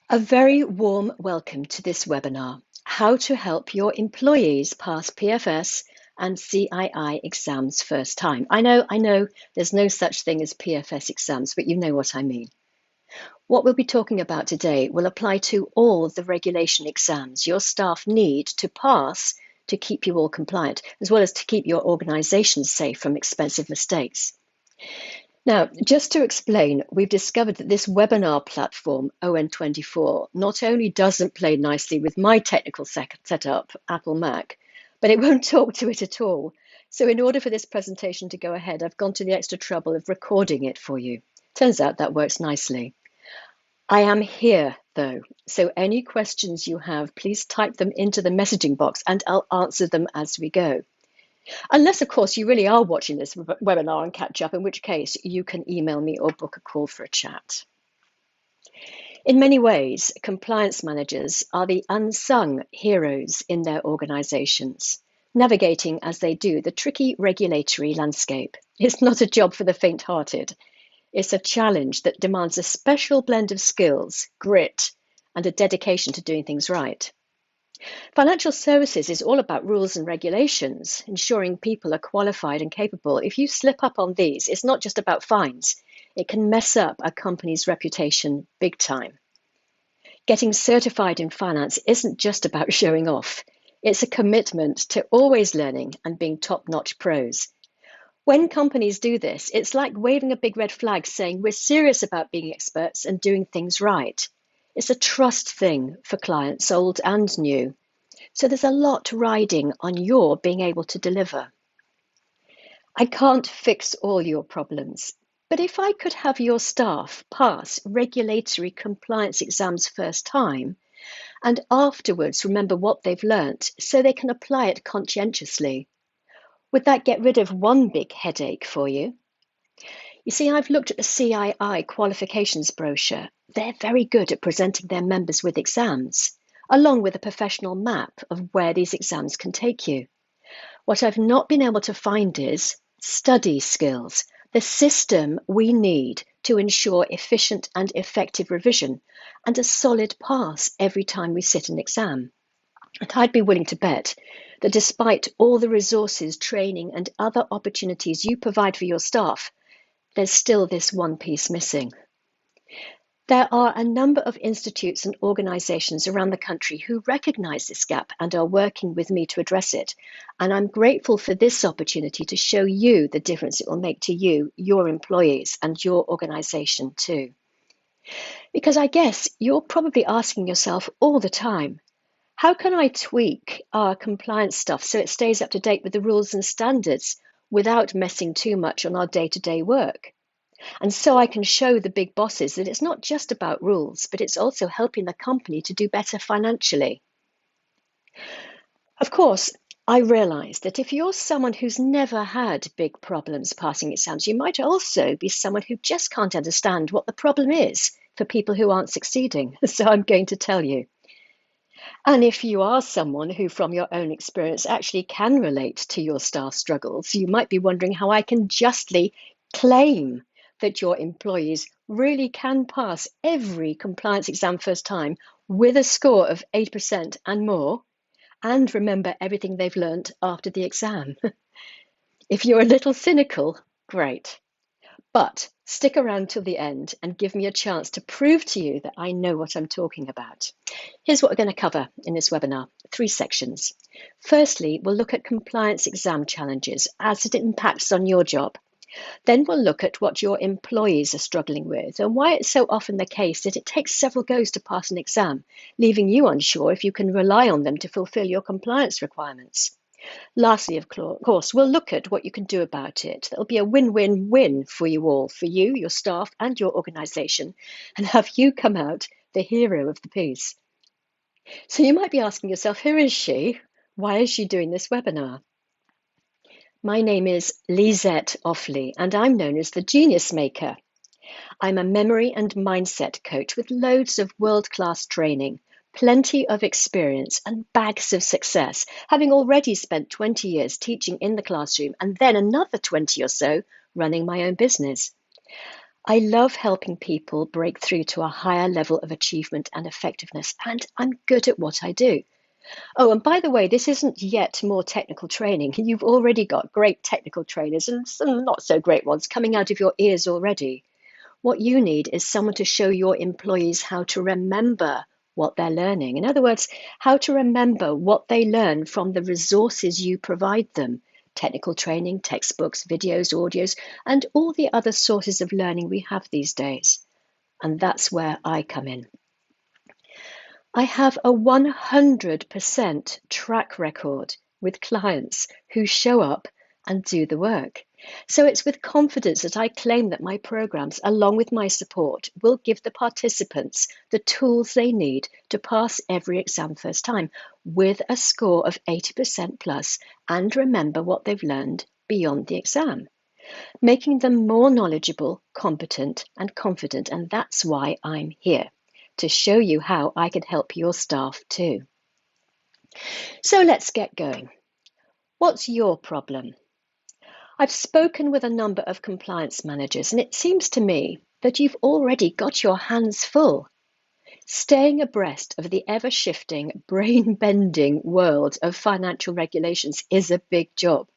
A very warm welcome to this webinar, How to Help Your Employees Pass PFS and CII Exams First Time. I know, there's no such thing as PFS exams, but you know what I mean. What we'll be talking about today will apply to all the regulation exams your staff need to pass to keep you all compliant, as well as to keep your organisation safe from expensive mistakes. Now, just to explain, we've discovered that this webinar platform, ON24, not only doesn't play nicely with my technical setup, Apple Mac, but it won't talk to it at all. So in order for this presentation to go ahead, I've gone to the extra trouble of recording it for you. Turns out that works nicely. I am here, though, so any questions you have, please type them into the messaging box and I'll answer them as we go. Unless, of course, you really are watching this webinar and catch up, in which case you can email me or book a call for a chat. In many ways, compliance managers are the unsung heroes in their organizations, navigating as they do the tricky regulatory landscape. It's not a job for the faint-hearted. It's a challenge that demands a special blend of skills, grit, and a dedication to doing things right. Financial services is all about rules and regulations, ensuring people are qualified and capable. If you slip up on these, it's not just about fines. It can mess up a company's reputation big time. Getting certified in finance isn't just about showing off. It's a commitment to always learning and being top-notch pros. When companies do this, it's like waving a big red flag saying we're serious about being experts and doing things right. It's a trust thing for clients, old and new. So there's a lot riding on your being able to deliver. I can't fix all your problems, but if I could have your staff pass regulatory compliance exams first time, and afterwards remember what they've learnt so they can apply it conscientiously, would that get rid of one big headache for you? You see, I've looked at the CII qualifications brochure. They're very good at presenting their members with exams, along with a professional map of where these exams can take you. What I've not been able to find is study skills, the system we need to ensure efficient and effective revision and a solid pass every time we sit an exam. And I'd be willing to bet that despite all the resources, training and other opportunities you provide for your staff, there's still this one piece missing. There are a number of institutes and organisations around the country who recognise this gap and are working with me to address it. And I'm grateful for this opportunity to show you the difference it will make to you, your employees, and your organisation too. Because I guess you're probably asking yourself all the time, how can I tweak our compliance stuff so it stays up to date with the rules and standards without messing too much on our day-to-day work? And so I can show the big bosses that it's not just about rules, but it's also helping the company to do better financially. Of course, I realise that if you're someone who's never had big problems passing exams, you might also be someone who just can't understand what the problem is for people who aren't succeeding. So I'm going to tell you. And if you are someone who, from your own experience, actually can relate to your staff struggles, you might be wondering how I can justly claim that your employees really can pass every compliance exam first time with a score of 8% and more, and remember everything they've learnt after the exam. If you're a little cynical, great. But stick around till the end and give me a chance to prove to you that I know what I'm talking about. Here's what we're going to cover in this webinar, 3 sections. Firstly, we'll look at compliance exam challenges as it impacts on your job. Then we'll look at what your employees are struggling with and why it's so often the case that it takes several goes to pass an exam, leaving you unsure if you can rely on them to fulfill your compliance requirements. Lastly, of course, we'll look at what you can do about it. That'll be a win-win-win for you all, for you, your staff, and your organisation, and have you come out the hero of the piece. So you might be asking yourself, who is she? Why is she doing this webinar? My name is Lisette Offley, and I'm known as the Genius Maker. I'm a memory and mindset coach with loads of world-class training, plenty of experience and bags of success, having already spent 20 years teaching in the classroom and then another 20 or so running my own business. I love helping people break through to a higher level of achievement and effectiveness, and I'm good at what I do. Oh, and by the way, this isn't yet more technical training. You've already got great technical trainers and some not so great ones coming out of your ears already. What you need is someone to show your employees how to remember what they're learning. In other words, how to remember what they learn from the resources you provide them: technical training, textbooks, videos, audios, and all the other sources of learning we have these days. And that's where I come in. I have a 100% track record with clients who show up and do the work. So it's with confidence that I claim that my programs, along with my support, will give the participants the tools they need to pass every exam first time with a score of 80% plus and remember what they've learned beyond the exam, making them more knowledgeable, competent, and confident. And that's why I'm here, to show you how I can help your staff too. So let's get going. What's your problem? I've spoken with a number of compliance managers, and it seems to me that you've already got your hands full. Staying abreast of the ever-shifting, brain-bending world of financial regulations is a big job.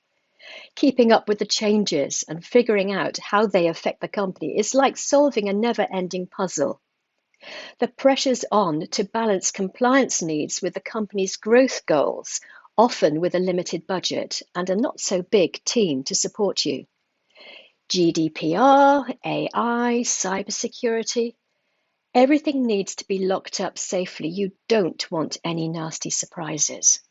Keeping up with the changes and figuring out how they affect the company is like solving a never-ending puzzle. The pressure's on to balance compliance needs with the company's growth goals, often with a limited budget and a not so big team to support you. GDPR, AI, cybersecurity, everything needs to be locked up safely. You don't want any nasty surprises.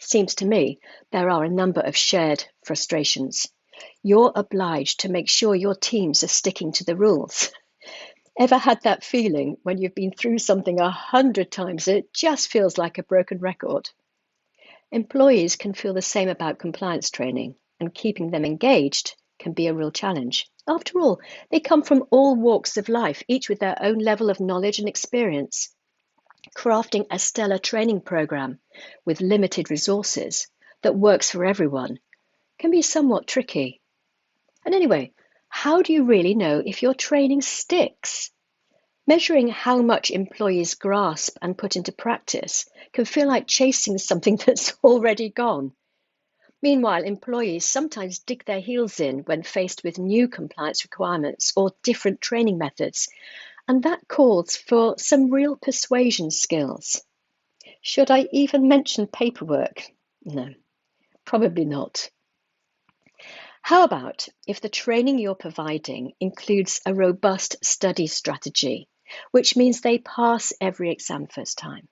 Seems to me there are a number of shared frustrations. You're obliged to make sure your teams are sticking to the rules. Ever had that feeling when you've been through something 100 times, it just feels like a broken record? Employees can feel the same about compliance training, and keeping them engaged can be a real challenge. After all, they come from all walks of life, each with their own level of knowledge and experience. Crafting a stellar training program with limited resources that works for everyone can be somewhat tricky. And anyway, how do you really know if your training sticks? Measuring how much employees grasp and put into practice can feel like chasing something that's already gone. Meanwhile, employees sometimes dig their heels in when faced with new compliance requirements or different training methods, and that calls for some real persuasion skills. Should I even mention paperwork? No, probably not. How about if the training you're providing includes a robust study strategy, which means they pass every exam first time,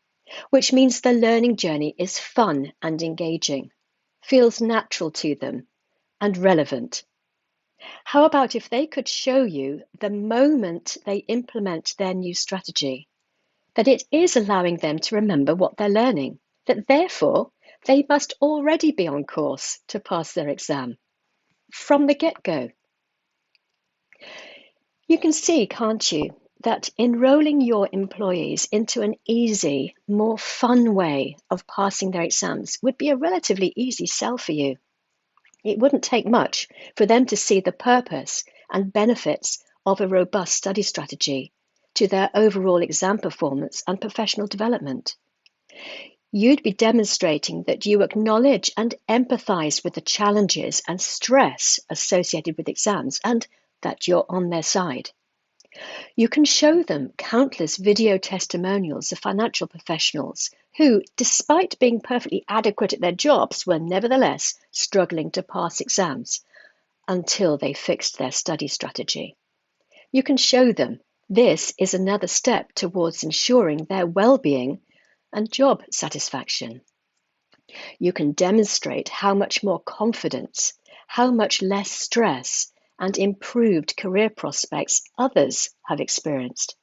which means the learning journey is fun and engaging, feels natural to them, and relevant? How about if they could show you the moment they implement their new strategy, that it is allowing them to remember what they're learning, that therefore they must already be on course to pass their exam from the get-go? You can see, can't you, that enrolling your employees into an easy, more fun way of passing their exams would be a relatively easy sell for you. It wouldn't take much for them to see the purpose and benefits of a robust study strategy to their overall exam performance and professional development. You'd be demonstrating that you acknowledge and empathize with the challenges and stress associated with exams and that you're on their side. You can show them countless video testimonials of financial professionals who, despite being perfectly adequate at their jobs, were nevertheless struggling to pass exams until they fixed their study strategy. You can show them this is another step towards ensuring their well-being and job satisfaction. You can demonstrate how much more confidence, how much less stress, and improved career prospects others have experienced,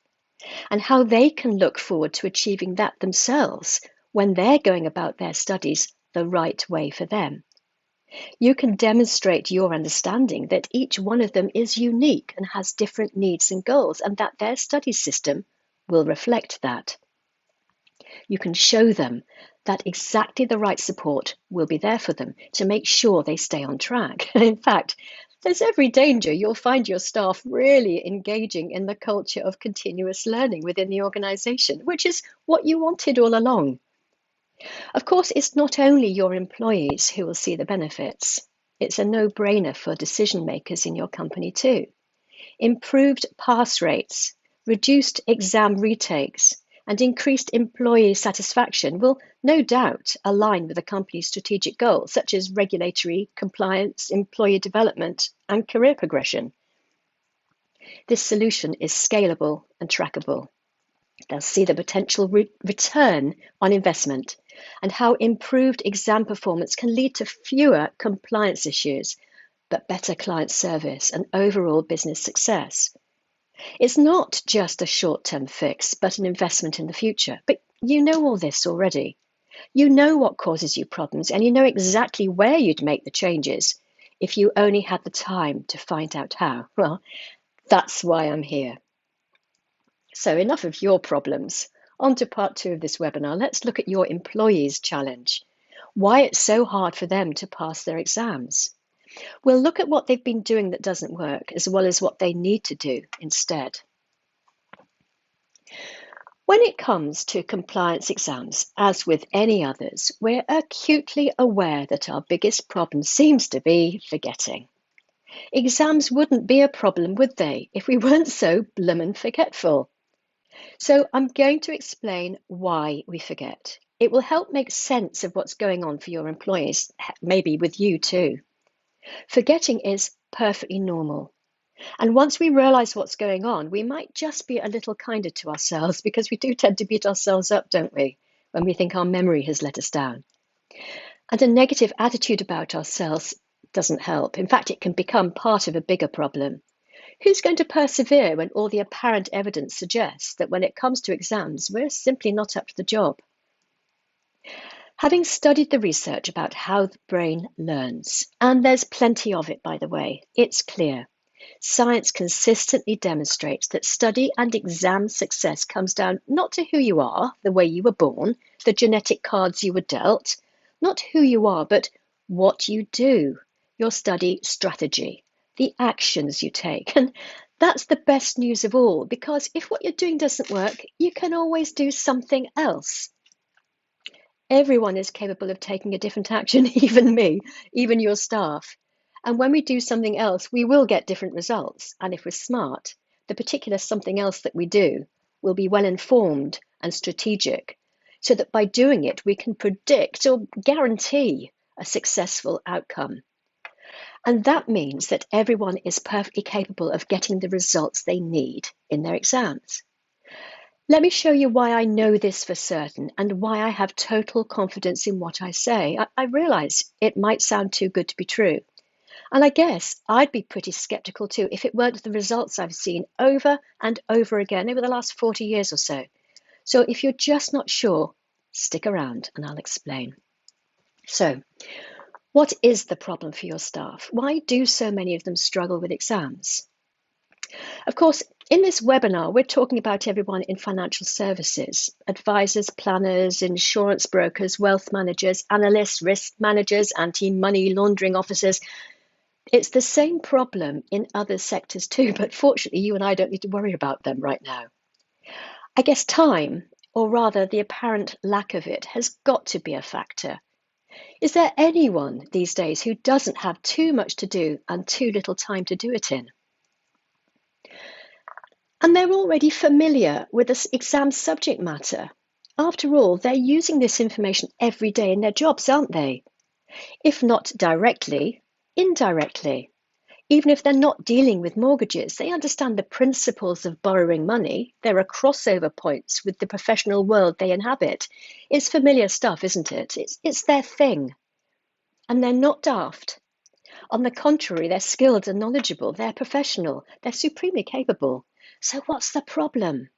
and how they can look forward to achieving that themselves when they're going about their studies the right way for them. You can demonstrate your understanding that each one of them is unique and has different needs and goals, and that their study system will reflect that. You can show them that exactly the right support will be there for them to make sure they stay on track. In fact, There's every danger you'll find your staff really engaging in the culture of continuous learning within the organisation, which is what you wanted all along. Of course, it's not only your employees who will see the benefits. It's a no-brainer for decision makers in your company too. Improved pass rates, reduced exam retakes, and increased employee satisfaction will no doubt align with the company's strategic goals, such as regulatory compliance, employee development, and career progression. This solution is scalable and trackable. They'll see the potential return on investment and how improved exam performance can lead to fewer compliance issues, but better client service and overall business success. It's not just a short-term fix, but an investment in the future. But you know all this already. You know what causes you problems, and you know exactly where you'd make the changes if you only had the time to find out how. Well, that's why I'm here. So enough of your problems. On to part 2 of this webinar. Let's look at your employees' challenge. Why it's so hard for them to pass their exams. We'll look at what they've been doing that doesn't work, as well as what they need to do instead. When it comes to compliance exams, as with any others, we're acutely aware that our biggest problem seems to be forgetting. Exams wouldn't be a problem, would they, if we weren't so bloomin' forgetful? So I'm going to explain why we forget. It will help make sense of what's going on for your employees, maybe with you too. Forgetting is perfectly normal. And once we realize what's going on, we might just be a little kinder to ourselves, because we do tend to beat ourselves up, don't we, when we think our memory has let us down. And a negative attitude about ourselves doesn't help. In fact, it can become part of a bigger problem. Who's going to persevere when all the apparent evidence suggests that when it comes to exams, we're simply not up to the job? Having studied the research about how the brain learns, and there's plenty of it, by the way, it's clear. Science consistently demonstrates that study and exam success comes down not to who you are, the way you were born, the genetic cards you were dealt, not who you are, but what you do, your study strategy, the actions you take. And that's the best news of all, because if what you're doing doesn't work, you can always do something else. Everyone is capable of taking a different action, even me, even your staff. And when we do something else, we will get different results. And if we're smart, the particular something else that we do will be well informed and strategic, so that by doing it, we can predict or guarantee a successful outcome. And that means that everyone is perfectly capable of getting the results they need in their exams. Let me show you why I know this for certain and why I have total confidence in what I say. I realize it might sound too good to be true. And I guess I'd be pretty skeptical too if it weren't the results I've seen over and over again over the last 40 years or so. So if you're just not sure, stick around and I'll explain. So, what is the problem for your staff? Why do so many of them struggle with exams? Of course, in this webinar, we're talking about everyone in financial services, advisors, planners, insurance brokers, wealth managers, analysts, risk managers, anti-money laundering officers. It's the same problem in other sectors too, but fortunately, you and I don't need to worry about them right now. I guess time, or rather the apparent lack of it, has got to be a factor. Is there anyone these days who doesn't have too much to do and too little time to do it in? And they're already familiar with this exam subject matter. After all, they're using this information every day in their jobs, aren't they? If not directly, indirectly. Even if they're not dealing with mortgages, they understand the principles of borrowing money. There are crossover points with the professional world they inhabit. It's familiar stuff, isn't it? It's their thing. And they're not daft. On the contrary, they're skilled and knowledgeable. They're professional. They're supremely capable. So what's the problem?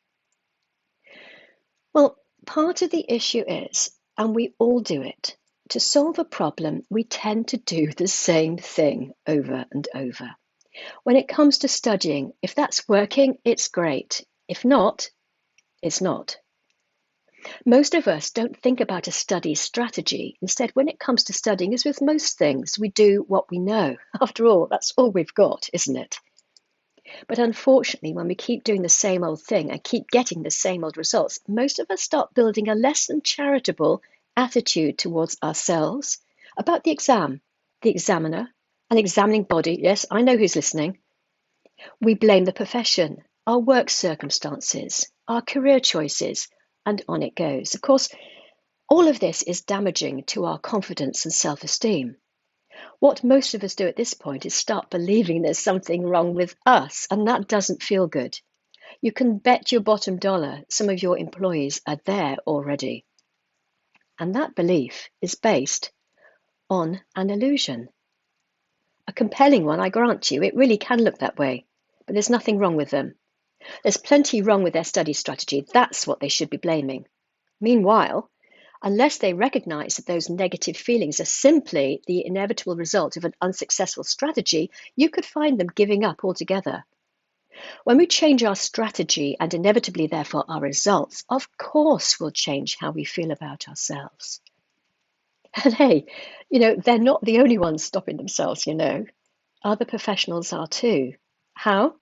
Well, part of the issue is, and we all do it, to solve a problem, we tend to do the same thing over and over. When it comes to studying, if that's working, it's great. If not, it's not. Most of us don't think about a study strategy. Instead, when it comes to studying, as with most things, we do what we know. After all, that's all we've got, isn't it? But unfortunately, when we keep doing the same old thing and keep getting the same old results, most of us start building a less than charitable attitude towards ourselves, about the exam, the examiner, an examining body. Yes, I know who's listening. We blame the profession, our work circumstances, our career choices, and on it goes. Of course, all of this is damaging to our confidence and self-esteem. What most of us do at this point is start believing there's something wrong with us, and that doesn't feel good. You can bet your bottom dollar some of your employees are there already. And that belief is based on an illusion. A compelling one, I grant you, it really can look that way, but there's nothing wrong with them. There's plenty wrong with their study strategy. That's what they should be blaming. Meanwhile, unless they recognize that those negative feelings are simply the inevitable result of an unsuccessful strategy, you could find them giving up altogether. When we change our strategy and inevitably, therefore, our results, of course we'll change how we feel about ourselves. And hey, they're not the only ones stopping themselves, Other professionals are too. How?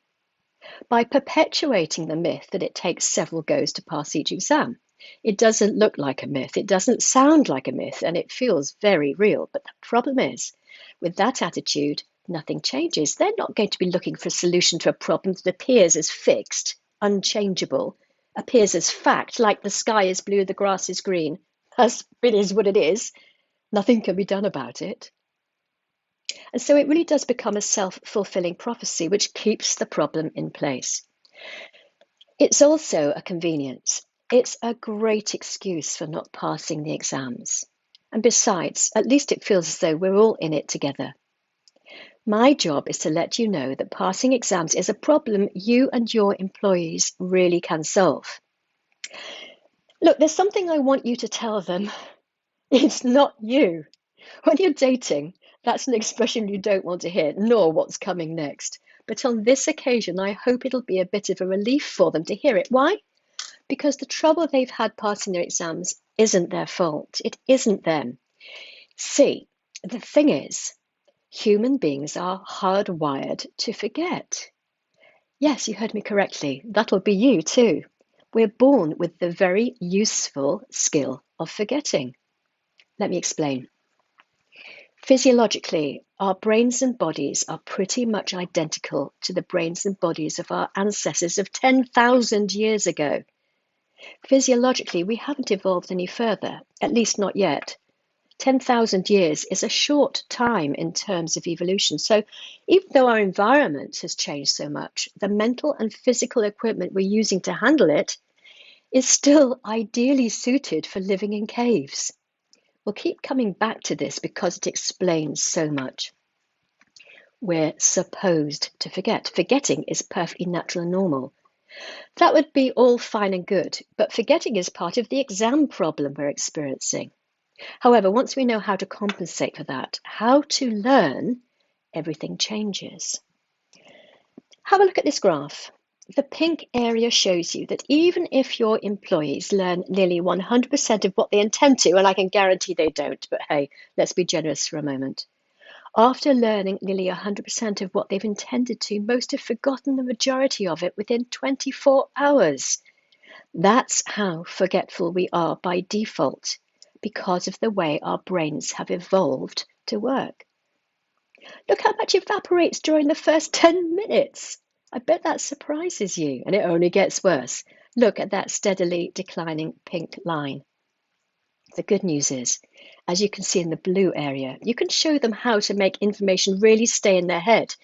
By perpetuating the myth that it takes several goes to pass each exam. It doesn't look like a myth, it doesn't sound like a myth, and it feels very real. But the problem is, with that attitude, nothing changes. They're not going to be looking for a solution to a problem that appears as fixed, unchangeable, appears as fact, like the sky is blue, the grass is green. As it is what it is. Nothing can be done about it. And so it really does become a self-fulfilling prophecy, which keeps the problem in place. It's also a convenience. It's a great excuse for not passing the exams. And besides, at least it feels as though we're all in it together. My job is to let you know that passing exams is a problem you and your employees really can solve. Look, there's something I want you to tell them. It's not you. When you're dating, that's an expression you don't want to hear, nor what's coming next. But on this occasion, I hope it'll be a bit of a relief for them to hear it. Why? Because the trouble they've had passing their exams isn't their fault. It isn't them. See, the thing is, human beings are hardwired to forget. Yes, you heard me correctly. That'll be you too. We're born with the very useful skill of forgetting. Let me explain. Physiologically, our brains and bodies are pretty much identical to the brains and bodies of our ancestors of 10,000 years ago. Physiologically, we haven't evolved any further, at least not yet. 10,000 years is a short time in terms of evolution. So even though our environment has changed so much, the mental and physical equipment we're using to handle it is still ideally suited for living in caves. We'll keep coming back to this because it explains so much. We're supposed to forget. Forgetting is perfectly natural and normal. That would be all fine and good, but forgetting is part of the exam problem we're experiencing. However, once we know how to compensate for that, how to learn, everything changes. Have a look at this graph. The pink area shows you that even if your employees learn nearly 100% of what they intend to, and I can guarantee they don't, but hey, let's be generous for a moment. After learning nearly 100% of what they've intended to, most have forgotten the majority of it within 24 hours. That's how forgetful we are by default, because of the way our brains have evolved to work. Look how much evaporates during the first 10 minutes. I bet that surprises you, and it only gets worse. Look at that steadily declining pink line. The good news is, as you can see in the blue area, you can show them how to make information really stay in their head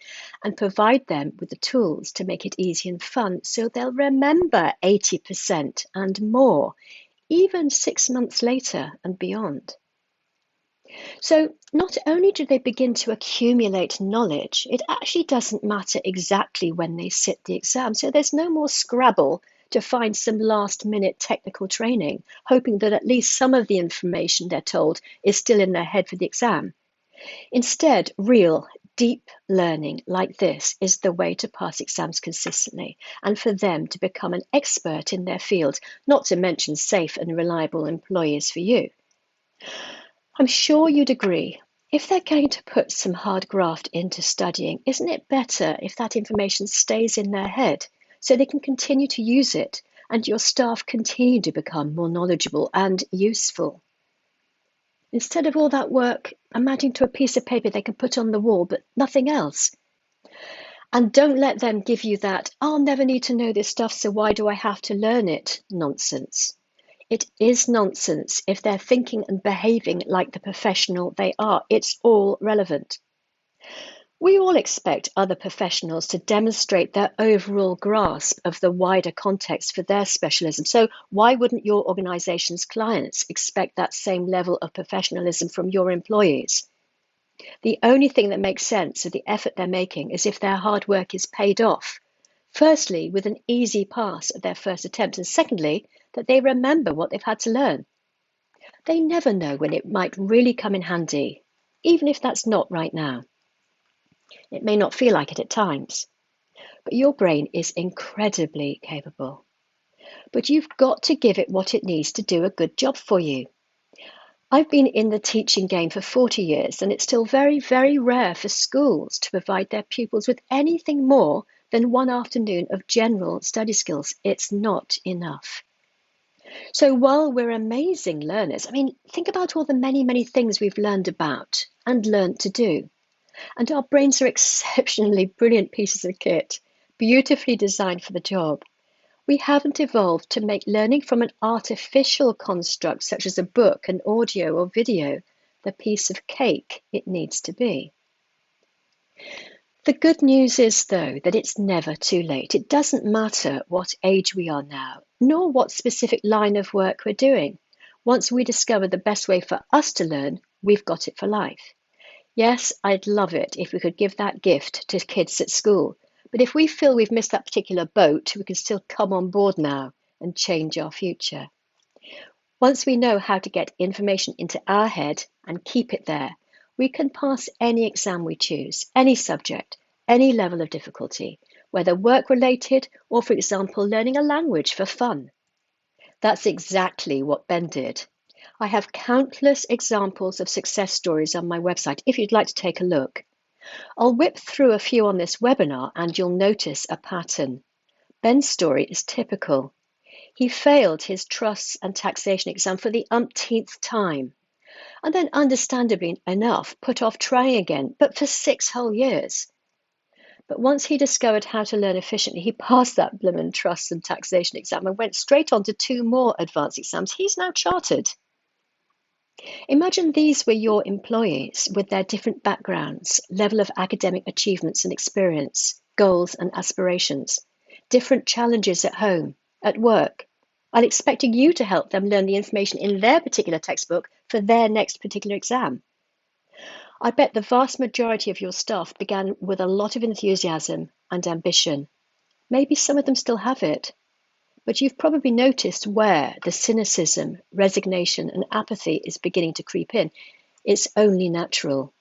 and provide them with the tools to make it easy and fun so they'll remember 80% and more, even 6 months later and beyond. So not only do they begin to accumulate knowledge, it actually doesn't matter exactly when they sit the exam. So there's no more Scrabble to find some last-minute technical training, hoping that at least some of the information they're told is still in their head for the exam. Instead, real, deep learning like this is the way to pass exams consistently and for them to become an expert in their field, not to mention safe and reliable employees for you. I'm sure you'd agree. If they're going to put some hard graft into studying, isn't it better if that information stays in their head so they can continue to use it and your staff continue to become more knowledgeable and useful? Instead of all that work amounting to a piece of paper they can put on the wall, but nothing else. And don't let them give you that, I'll never need to know this stuff, so why do I have to learn it nonsense. It is nonsense if they're thinking and behaving like the professional they are. It's all relevant. We all expect other professionals to demonstrate their overall grasp of the wider context for their specialism. So why wouldn't your organization's clients expect that same level of professionalism from your employees? The only thing that makes sense of the effort they're making is if their hard work is paid off. Firstly, with an easy pass at their first attempt, and secondly, that they remember what they've had to learn. They never know when it might really come in handy, even if that's not right now. It may not feel like it at times, but your brain is incredibly capable. But you've got to give it what it needs to do a good job for you. I've been in the teaching game for 40 years, and it's still very, very rare for schools to provide their pupils with anything more than one afternoon of general study skills. It's not enough. So while we're amazing learners, think about all the many, many things we've learned about and learned to do. And our brains are exceptionally brilliant pieces of kit, beautifully designed for the job. We haven't evolved to make learning from an artificial construct such as a book, an audio or video, the piece of cake it needs to be. The good news is, though, that it's never too late. It doesn't matter what age we are now, nor what specific line of work we're doing. Once we discover the best way for us to learn, we've got it for life. Yes, I'd love it if we could give that gift to kids at school. But if we feel we've missed that particular boat, we can still come on board now and change our future. Once we know how to get information into our head and keep it there, we can pass any exam we choose, any subject, any level of difficulty, whether work-related or, for example, learning a language for fun. That's exactly what Ben did. I have countless examples of success stories on my website if you'd like to take a look. I'll whip through a few on this webinar and you'll notice a pattern. Ben's story is typical. He failed his trusts and taxation exam for the umpteenth time, and then understandably enough put off trying again, but for 6 whole years. But once he discovered how to learn efficiently, he passed that bloomin' trusts and taxation exam and went straight on to 2 more advanced exams. He's now chartered. Imagine these were your employees with their different backgrounds, level of academic achievements and experience, goals and aspirations, different challenges at home, at work, and expecting you to help them learn the information in their particular textbook for their next particular exam. I bet the vast majority of your staff began with a lot of enthusiasm and ambition. Maybe some of them still have it. But you've probably noticed where the cynicism, resignation, and apathy is beginning to creep in. It's only natural.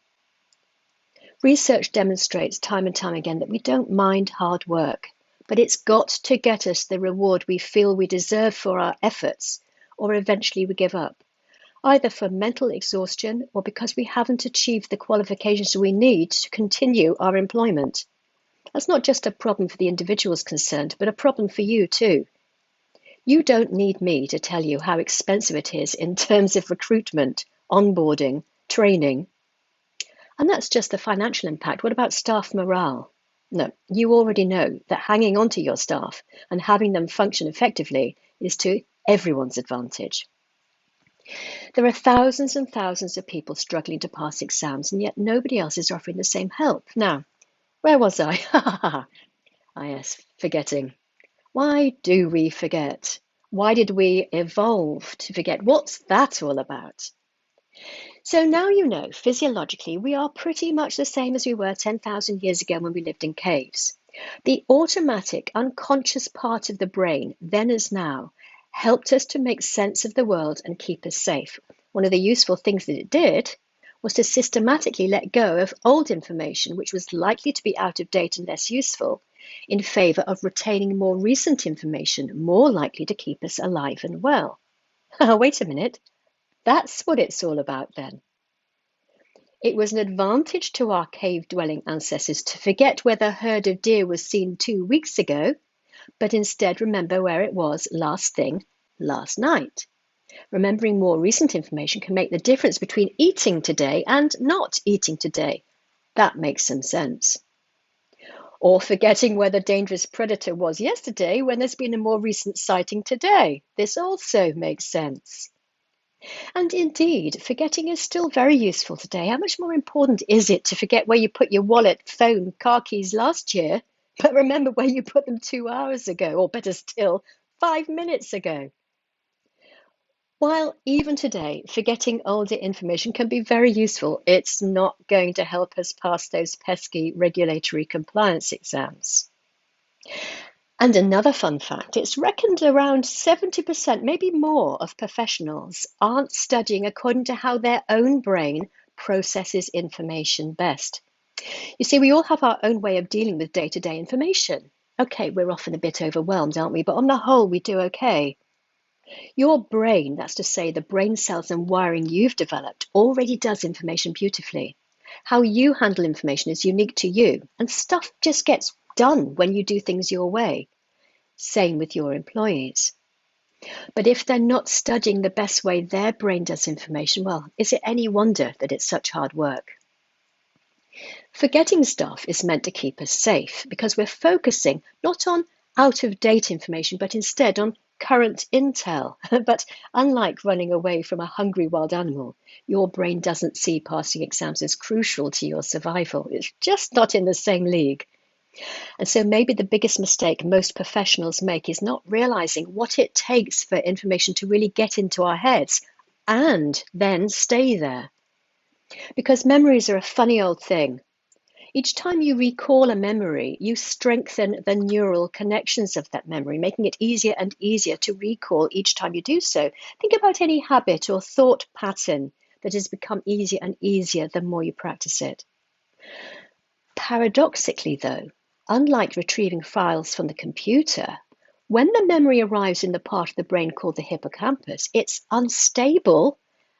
Research demonstrates time and time again that we don't mind hard work, but it's got to get us the reward we feel we deserve for our efforts, or eventually we give up, either for mental exhaustion or because we haven't achieved the qualifications we need to continue our employment. That's not just a problem for the individuals concerned, but a problem for you too. You don't need me to tell you how expensive it is in terms of recruitment, onboarding, training. And that's just the financial impact. What about staff morale? No, you already know that hanging on to your staff and having them function effectively is to everyone's advantage. There are thousands and thousands of people struggling to pass exams, and yet nobody else is offering the same help. Now, where was I? Yes, forgetting. Why do we forget? Why did we evolve to forget? What's that all about? So now you know, physiologically, we are pretty much the same as we were 10,000 years ago when we lived in caves. The automatic, unconscious part of the brain, then as now, helped us to make sense of the world and keep us safe. One of the useful things that it did was to systematically let go of old information which was likely to be out of date and less useful, in favour of retaining more recent information more likely to keep us alive and well. Wait a minute, that's what it's all about then. It was an advantage to our cave-dwelling ancestors to forget where the herd of deer was seen 2 weeks ago, but instead remember where it was last thing, last night. Remembering more recent information can make the difference between eating today and not eating today. That makes some sense. Or forgetting where the dangerous predator was yesterday when there's been a more recent sighting today. This also makes sense. And indeed, forgetting is still very useful today. How much more important is it to forget where you put your wallet, phone, car keys last year, but remember where you put them 2 hours ago, or better still, 5 minutes ago? While even today, forgetting older information can be very useful, it's not going to help us pass those pesky regulatory compliance exams. And another fun fact, it's reckoned around 70%, maybe more, of professionals aren't studying according to how their own brain processes information best. You see, we all have our own way of dealing with day-to-day information. Okay, we're often a bit overwhelmed, aren't we? But on the whole, we do okay. Your brain, that's to say the brain cells and wiring you've developed, already does information beautifully. How you handle information is unique to you, and stuff just gets done when you do things your way. Same with your employees. But if they're not studying the best way their brain does information, well, is it any wonder that it's such hard work? Forgetting stuff is meant to keep us safe because we're focusing not on out-of-date information, but instead on current intel. But unlike running away from a hungry wild animal, your brain doesn't see passing exams as crucial to your survival. It's just not in the same league. And so maybe the biggest mistake most professionals make is not realizing what it takes for information to really get into our heads and then stay there. Because memories are a funny old thing. Each time you recall a memory, you strengthen the neural connections of that memory, making it easier and easier to recall each time you do so. Think about any habit or thought pattern that has become easier and easier the more you practice it. Paradoxically, though, unlike retrieving files from the computer, when the memory arrives in the part of the brain called the hippocampus, it's unstable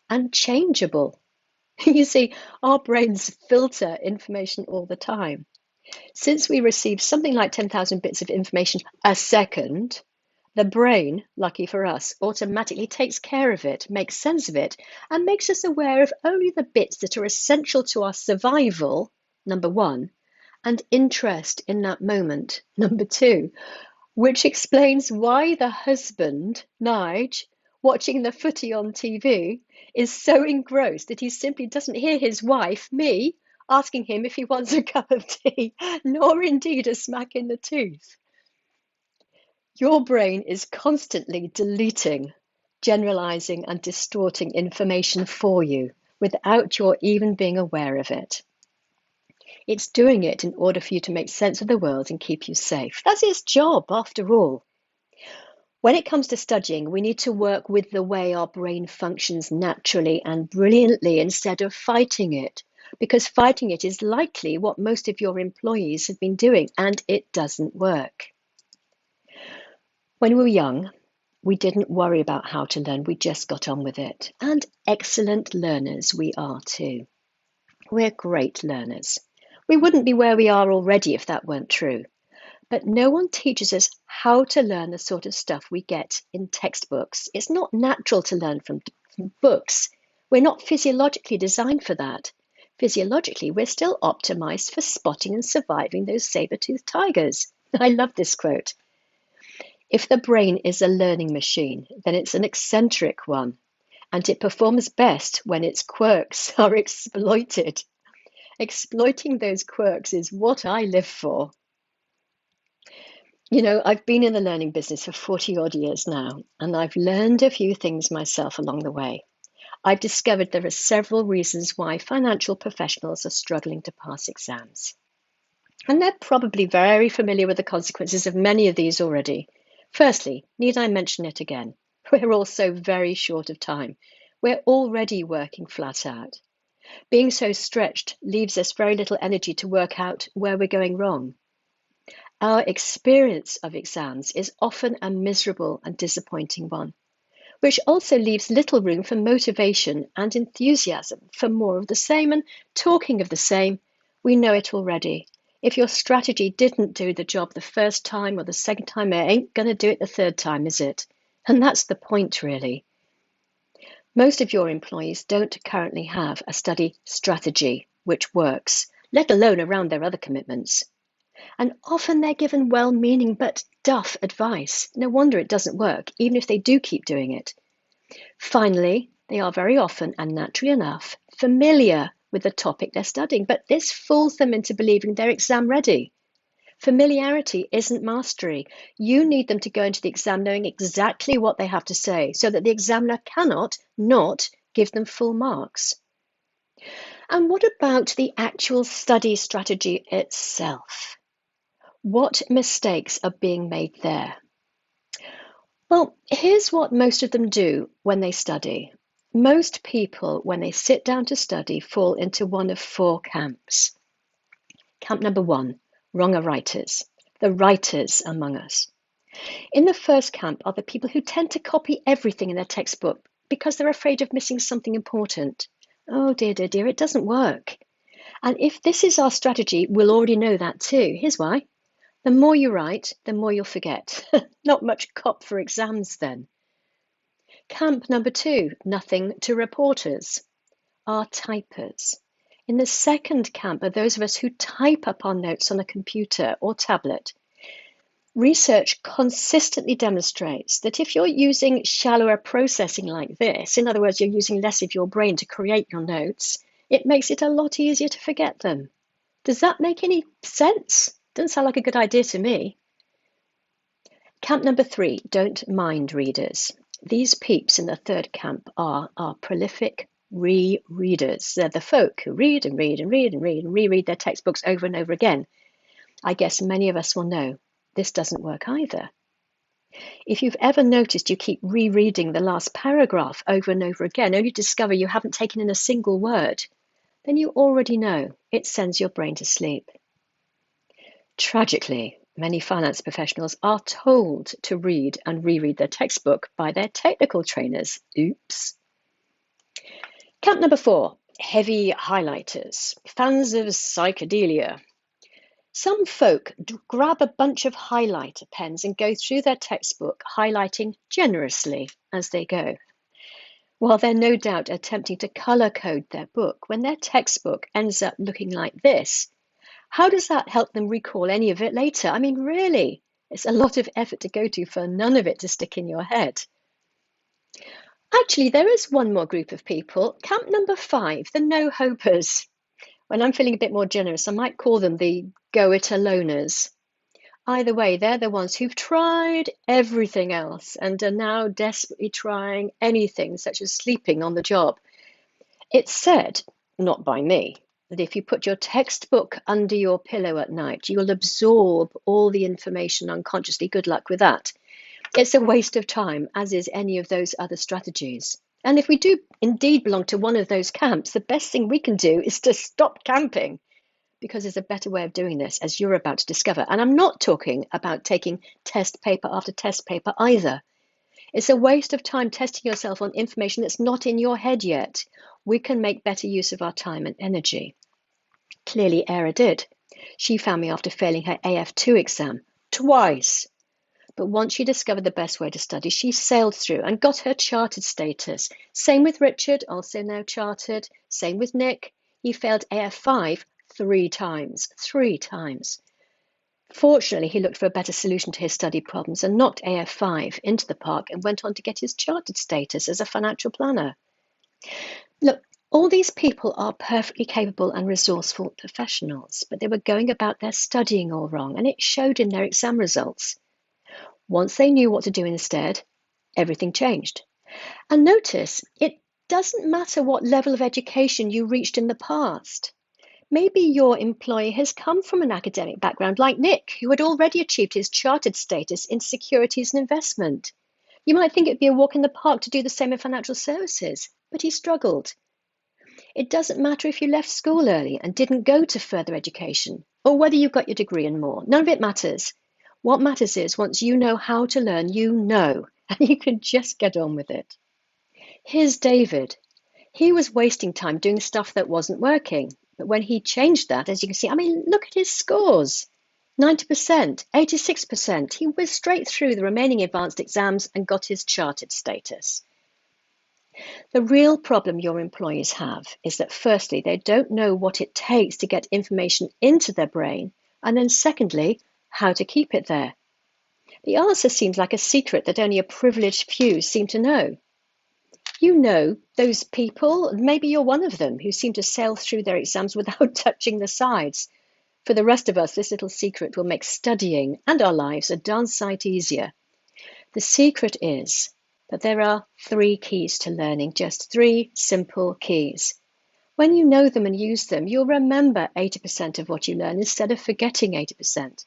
and changeable. You see, our brains filter information all the time. Since we receive something like 10,000 bits of information a second, the brain, lucky for us, automatically takes care of it, makes sense of it, and makes us aware of only the bits that are essential to our survival, number one, and interest in that moment, number two, which explains why the husband, Nige, watching the footy on TV, is so engrossed that he simply doesn't hear his wife, me, asking him if he wants a cup of tea, nor indeed a smack in the tooth. Your brain is constantly deleting, generalizing, and distorting information for you without your even being aware of it. It's doing it in order for you to make sense of the world and keep you safe. That's its job, after all. When it comes to studying, we need to work with the way our brain functions naturally and brilliantly instead of fighting it, because fighting it is likely what most of your employees have been doing, and it doesn't work. When we were young, we didn't worry about how to learn, we just got on with it. And excellent learners we are too. We're great learners. We wouldn't be where we are already if that weren't true. But no one teaches us how to learn the sort of stuff we get in textbooks. It's not natural to learn from books. We're not physiologically designed for that. Physiologically, we're still optimized for spotting and surviving those saber-toothed tigers. I love this quote. If the brain is a learning machine, then it's an eccentric one, and it performs best when its quirks are exploited. Exploiting those quirks is what I live for. You know, I've been in the learning business for 40 odd years now, and I've learned a few things myself along the way. I've discovered there are several reasons why financial professionals are struggling to pass exams. And they're probably very familiar with the consequences of many of these already. Firstly, need I mention it again? We're all so very short of time. We're already working flat out. Being so stretched leaves us very little energy to work out where we're going wrong. Our experience of exams is often a miserable and disappointing one, which also leaves little room for motivation and enthusiasm for more of the same. And talking of the same, we know it already. If your strategy didn't do the job the first time or the second time, it ain't going to do it the third time, is it? And that's the point, really. Most of your employees don't currently have a study strategy which works, let alone around their other commitments. And often they're given well-meaning but duff advice. No wonder it doesn't work, even if they do keep doing it. Finally, they are very often, and naturally enough, familiar with the topic they're studying, but this fools them into believing they're exam ready. Familiarity isn't mastery. You need them to go into the exam knowing exactly what they have to say so that the examiner cannot not give them full marks. And what about the actual study strategy itself? What mistakes are being made there? Well, here's what most of them do when they study. Most people, when they sit down to study, fall into one of four camps. Camp number one, wronger writers, the writers among us. In the first camp are the people who tend to copy everything in their textbook because they're afraid of missing something important. Oh dear, dear, dear, it doesn't work. And if this is our strategy, we'll already know that too. Here's why. The more you write, the more you'll forget. Not much cop for exams then. Camp number two, nothing to reporters, are typers. In the second camp are those of us who type up our notes on a computer or tablet. Research consistently demonstrates that if you're using shallower processing like this, in other words, you're using less of your brain to create your notes, it makes it a lot easier to forget them. Does that make any sense? Doesn't sound like a good idea to me. Camp number three, don't mind readers. These peeps in the third camp are our prolific rereaders. They're the folk who read and read and read and read and reread their textbooks over and over again. I guess many of us will know this doesn't work either. If you've ever noticed you keep rereading the last paragraph over and over again, only to discover you haven't taken in a single word, then you already know it sends your brain to sleep. Tragically, many finance professionals are told to read and reread their textbook by their technical trainers. Oops. Camp number four, heavy highlighters, fans of psychedelia. Some folk grab a bunch of highlighter pens and go through their textbook, highlighting generously as they go. While they're no doubt attempting to color code their book, when their textbook ends up looking like this, how does that help them recall any of it later? I mean, really, it's a lot of effort to go to for none of it to stick in your head. Actually, there is one more group of people, camp number five, the no-hopers. When I'm feeling a bit more generous, I might call them the go-it-aloners. Either way, they're the ones who've tried everything else and are now desperately trying anything, such as sleeping on the job. It's said, not by me, that if you put your textbook under your pillow at night, you'll absorb all the information unconsciously. Good luck with that. It's a waste of time, as is any of those other strategies. And if we do indeed belong to one of those camps, the best thing we can do is to stop camping, because there's a better way of doing this, as you're about to discover. And I'm not talking about taking test paper after test paper either. It's a waste of time testing yourself on information that's not in your head yet. We can make better use of our time and energy. Clearly, Era did. She found me after failing her AF2 exam twice. But once she discovered the best way to study, she sailed through and got her chartered status. Same with Richard, also now chartered. Same with Nick. He failed AF5 3 times. 3 times. Fortunately, he looked for a better solution to his study problems and knocked AF5 into the park and went on to get his chartered status as a financial planner. Look, all these people are perfectly capable and resourceful professionals, but they were going about their studying all wrong, and it showed in their exam results. Once they knew what to do instead, everything changed. And notice, it doesn't matter what level of education you reached in the past. Maybe your employee has come from an academic background like Nick, who had already achieved his chartered status in securities and investment. You might think it'd be a walk in the park to do the same in financial services, but he struggled. It doesn't matter if you left school early and didn't go to further education, or whether you got your degree and more. None of it matters. What matters is once you know how to learn, you know, and you can just get on with it. Here's David. He was wasting time doing stuff that wasn't working. But when he changed that, as you can see, I mean, look at his scores. 90%, 86%. He whizzed straight through the remaining advanced exams and got his chartered status. The real problem your employees have is that firstly, they don't know what it takes to get information into their brain, and then secondly, how to keep it there. The answer seems like a secret that only a privileged few seem to know. You know those people, maybe you're one of them, who seem to sail through their exams without touching the sides. For the rest of us, this little secret will make studying and our lives a darn sight easier. The secret is that there are 3 keys to learning, just 3 simple keys. When you know them and use them, you'll remember 80% of what you learn instead of forgetting 80%.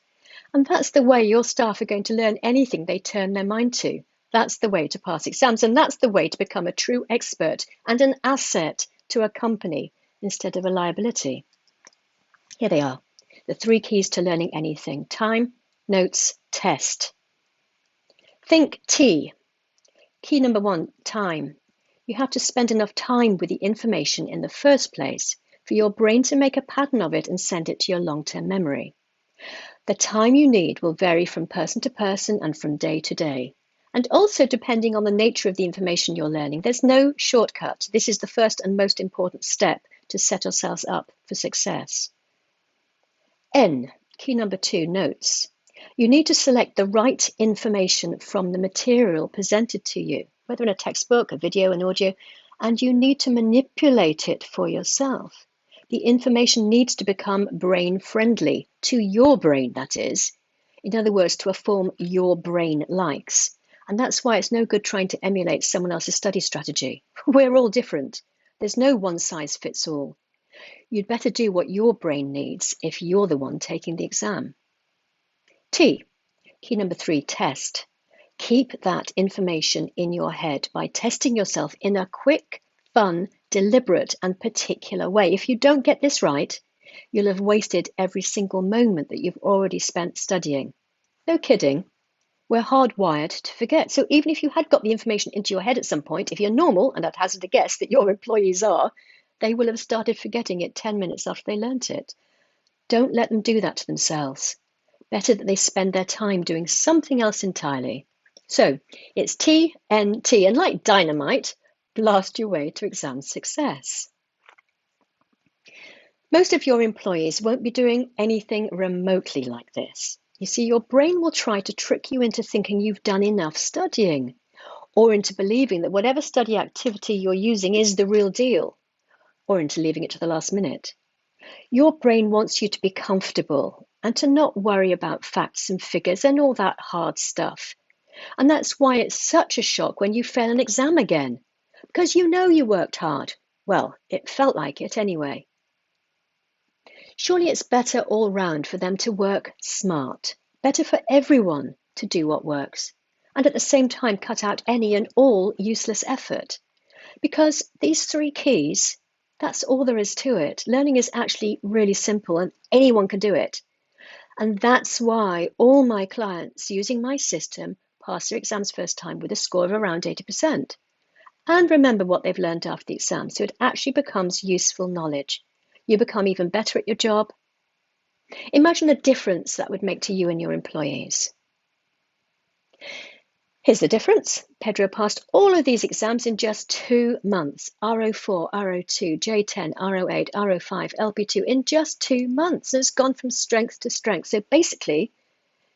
And that's the way your staff are going to learn anything they turn their mind to. That's the way to pass exams, and that's the way to become a true expert and an asset to a company instead of a liability. Here they are, the 3 keys to learning anything: time, notes, test. Think T. Key number 1, time. You have to spend enough time with the information in the first place for your brain to make a pattern of it and send it to your long-term memory. The time you need will vary from person to person and from day to day. And also depending on the nature of the information you're learning. There's no shortcut. This is the first and most important step to set ourselves up for success. N, key number 2, notes. You need to select the right information from the material presented to you, whether in a textbook, a video, an audio, and you need to manipulate it for yourself. The information needs to become brain-friendly, to your brain, that is. In other words, to a form your brain likes. And that's why it's no good trying to emulate someone else's study strategy. We're all different. There's no one size fits all. You'd better do what your brain needs if you're the one taking the exam. T, key number 3, test. Keep that information in your head by testing yourself in a quick, fun, deliberate, and particular way. If you don't get this right, you'll have wasted every single moment that you've already spent studying. No kidding. We're hardwired to forget. So even if you had got the information into your head at some point, if you're normal, and I'd hazard a guess that your employees are, they will have started forgetting it 10 minutes after they learnt it. Don't let them do that to themselves. Better that they spend their time doing something else entirely. So it's TNT, and like dynamite, blast your way to exam success. Most of your employees won't be doing anything remotely like this. You see, your brain will try to trick you into thinking you've done enough studying, or into believing that whatever study activity you're using is the real deal, or into leaving it to the last minute. Your brain wants you to be comfortable and to not worry about facts and figures and all that hard stuff. And that's why it's such a shock when you fail an exam again, because you know you worked hard. Well, it felt like it anyway. Surely it's better all round for them to work smart, better for everyone to do what works, and at the same time cut out any and all useless effort. Because these 3 keys, that's all there is to it. Learning is actually really simple and anyone can do it. And that's why all my clients using my system pass their exams first time with a score of around 80%. And remember what they've learned after the exam, so it actually becomes useful knowledge. You become even better at your job. Imagine the difference that would make to you and your employees. Here's the difference. Pedro passed all of these exams in just 2 months. RO4, RO2, J10, RO8, RO5, LP2 in just 2 months. It's gone from strength to strength. So basically,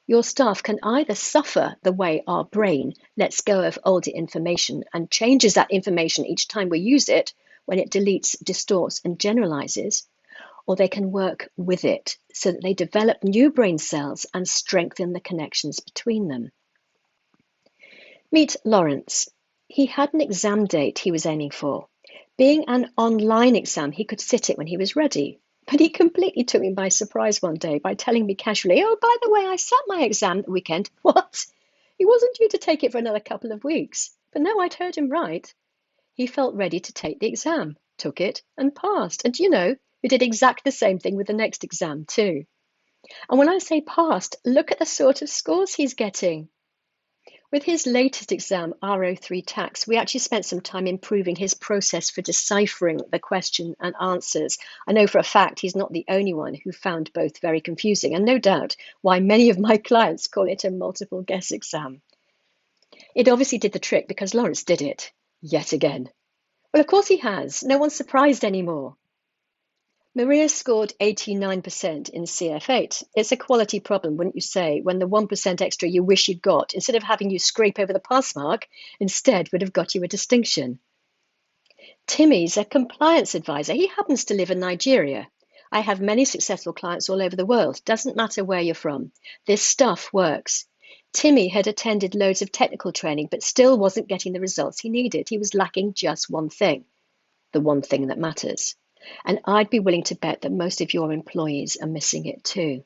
your staff can either suffer the way our brain lets go of older information and changes that information each time we use it when it deletes, distorts, and generalizes, or they can work with it so that they develop new brain cells and strengthen the connections between them. Meet Lawrence. He had an exam date he was aiming for. Being an online exam, he could sit it when he was ready. But he completely took me by surprise one day by telling me casually, "Oh, by the way, I sat my exam that weekend." What? He wasn't due to take it for another couple of weeks. But no, I'd heard him right. He felt ready to take the exam. took it, and passed. And who did exactly the same thing with the next exam too. And when I say passed, look at the sort of scores he's getting. With his latest exam, RO3 Tax, we actually spent some time improving his process for deciphering the question and answers. I know for a fact he's not the only one who found both very confusing, and no doubt why many of my clients call it a multiple guess exam. It obviously did the trick because Lawrence did it, yet again. Well, of course he has. No one's surprised anymore. Maria scored 89% in CF8. It's a quality problem, wouldn't you say, when the 1% extra you wish you'd got, instead of having you scrape over the pass mark, instead would have got you a distinction. Timmy's a compliance advisor. He happens to live in Nigeria. I have many successful clients all over the world. Doesn't matter where you're from. This stuff works. Timmy had attended loads of technical training, but still wasn't getting the results he needed. He was lacking just one thing, the one thing that matters. And I'd be willing to bet that most of your employees are missing it too.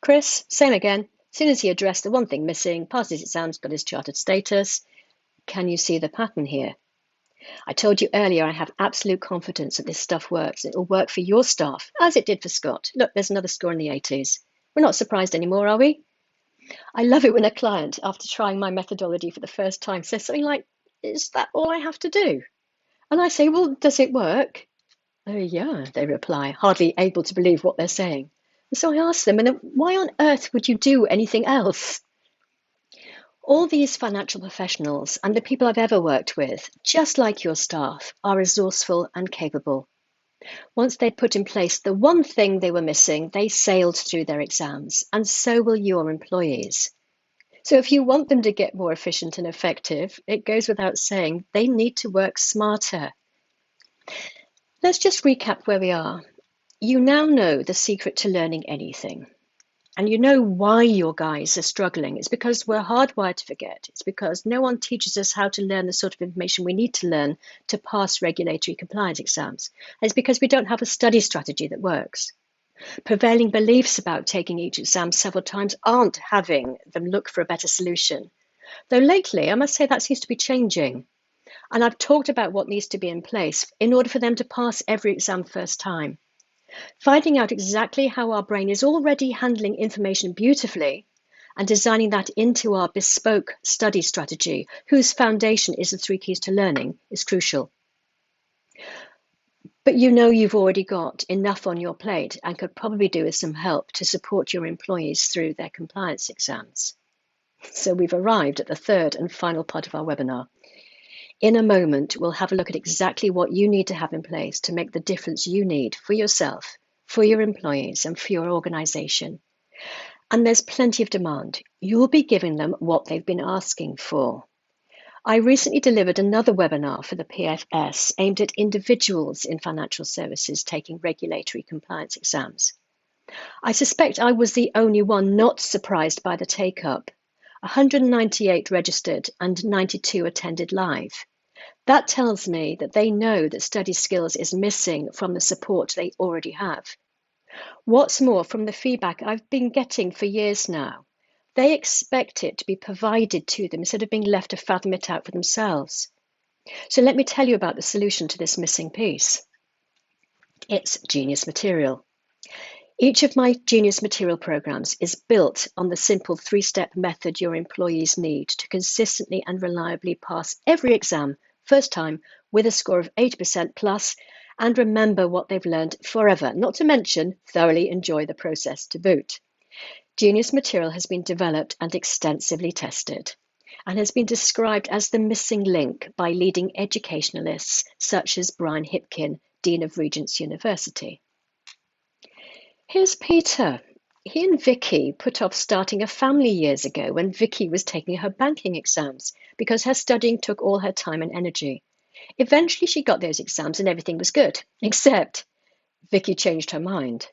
Chris, same again. As soon as he addressed the one thing missing, passed his exams, got his chartered status. Can you see the pattern here? I told you earlier I have absolute confidence that this stuff works. It will work for your staff, as it did for Scott. Look, there's another score in the 80s. We're not surprised anymore, are we? I love it when a client, after trying my methodology for the first time, says something like, is that all I have to do? And I say, well, does it work? Oh, yeah, they reply, hardly able to believe what they're saying. And so I ask them, and then why on earth would you do anything else? All these financial professionals and the people I've ever worked with, just like your staff, are resourceful and capable. Once they'd put in place the one thing they were missing, they sailed through their exams, and so will your employees. So if you want them to get more efficient and effective, it goes without saying they need to work smarter. Let's just recap where we are. You now know the secret to learning anything. And you know why your guys are struggling. It's because we're hardwired to forget. It's because no one teaches us how to learn the sort of information we need to learn to pass regulatory compliance exams. And it's because we don't have a study strategy that works. Prevailing beliefs about taking each exam several times aren't having them look for a better solution. Though lately, I must say that seems to be changing. And I've talked about what needs to be in place in order for them to pass every exam first time. Finding out exactly how our brain is already handling information beautifully and designing that into our bespoke study strategy, whose foundation is the 3 keys to learning, is crucial. But you know you've already got enough on your plate and could probably do with some help to support your employees through their compliance exams. So we've arrived at the third and final part of our webinar. In a moment, we'll have a look at exactly what you need to have in place to make the difference you need for yourself, for your employees, and for your organization. And there's plenty of demand. You'll be giving them what they've been asking for. I recently delivered another webinar for the PFS aimed at individuals in financial services taking regulatory compliance exams. I suspect I was the only one not surprised by the take-up. 198 registered and 92 attended live. That tells me that they know that study skills is missing from the support they already have. What's more, from the feedback I've been getting for years now, they expect it to be provided to them instead of being left to fathom it out for themselves. So let me tell you about the solution to this missing piece. It's Genius Material. Each of my Genius Material programs is built on the simple 3-step method your employees need to consistently and reliably pass every exam first time with a score of 80% plus and remember what they've learned forever, not to mention thoroughly enjoy the process to boot. Genius Material has been developed and extensively tested and has been described as the missing link by leading educationalists such as Brian Hipkin, Dean of Regent's University. Here's Peter. He and Vicky put off starting a family years ago when Vicky was taking her banking exams because her studying took all her time and energy. Eventually she got those exams and everything was good, except Vicky changed her mind.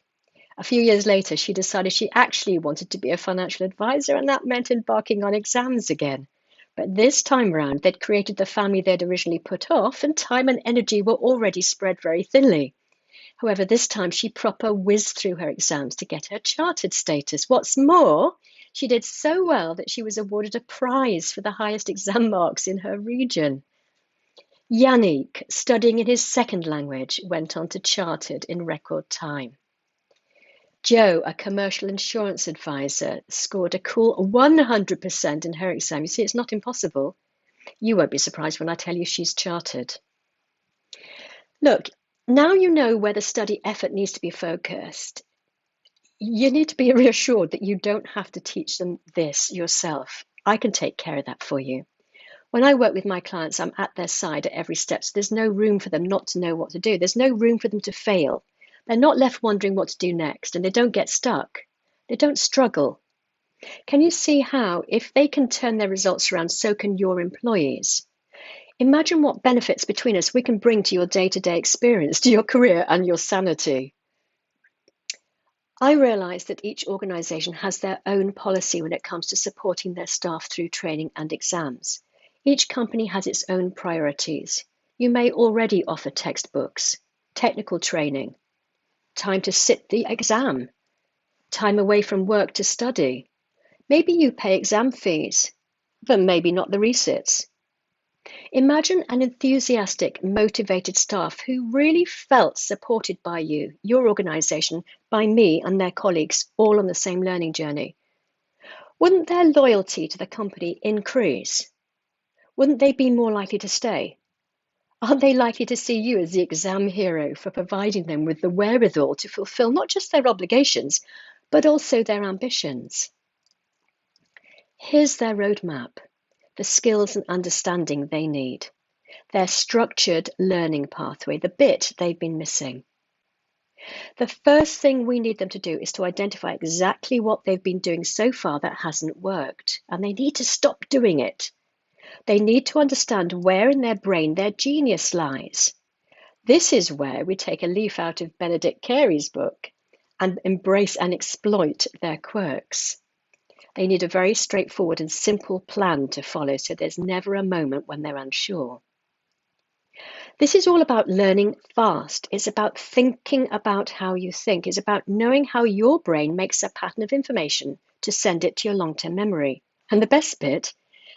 A few years later, she decided she actually wanted to be a financial advisor, and that meant embarking on exams again. But this time round, they'd created the family they'd originally put off, and time and energy were already spread very thinly. However, this time she proper whizzed through her exams to get her chartered status. What's more, she did so well that she was awarded a prize for the highest exam marks in her region. Yannick, studying in his second language, went on to chartered in record time. Jo, a commercial insurance advisor, scored a cool 100% in her exam. You see, it's not impossible. You won't be surprised when I tell you she's chartered. Look, now you know where the study effort needs to be focused. You need to be reassured that you don't have to teach them this yourself. I can take care of that for you. When I work with my clients, I'm at their side at every step, so there's no room for them not to know what to do. There's no room for them to fail. They're not left wondering what to do next, and they don't get stuck. They don't struggle. Can you see how, if they can turn their results around, so can your employees? Imagine what benefits between us we can bring to your day-to-day experience, to your career and your sanity. I realise that each organisation has their own policy when it comes to supporting their staff through training and exams. Each company has its own priorities. You may already offer textbooks, technical training, time to sit the exam, time away from work to study. Maybe you pay exam fees, but maybe not the resits. Imagine an enthusiastic, motivated staff who really felt supported by you, your organisation, by me and their colleagues, all on the same learning journey. Wouldn't their loyalty to the company increase? Wouldn't they be more likely to stay? Aren't they likely to see you as the exam hero for providing them with the wherewithal to fulfil not just their obligations, but also their ambitions? Here's their roadmap, the skills and understanding they need, their structured learning pathway, the bit they've been missing. The first thing we need them to do is to identify exactly what they've been doing so far that hasn't worked, and they need to stop doing it. They need to understand where in their brain their genius lies. This is where we take a leaf out of Benedict Carey's book and embrace and exploit their quirks. They need a very straightforward and simple plan to follow, so there's never a moment when they're unsure. This is all about learning fast. It's about thinking about how you think. It's about knowing how your brain makes a pattern of information to send it to your long-term memory. And the best bit,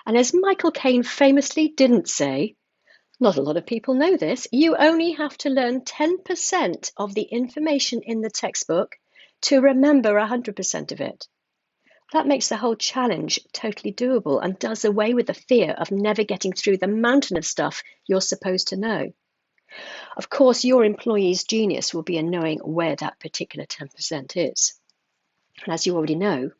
and as Michael Caine famously didn't say, not a lot of people know this, you only have to learn 10% of the information in the textbook to remember 100% of it. That makes the whole challenge totally doable and does away with the fear of never getting through the mountain of stuff you're supposed to know. Of course, your employee's genius will be in knowing where that particular 10% is. And as you already know,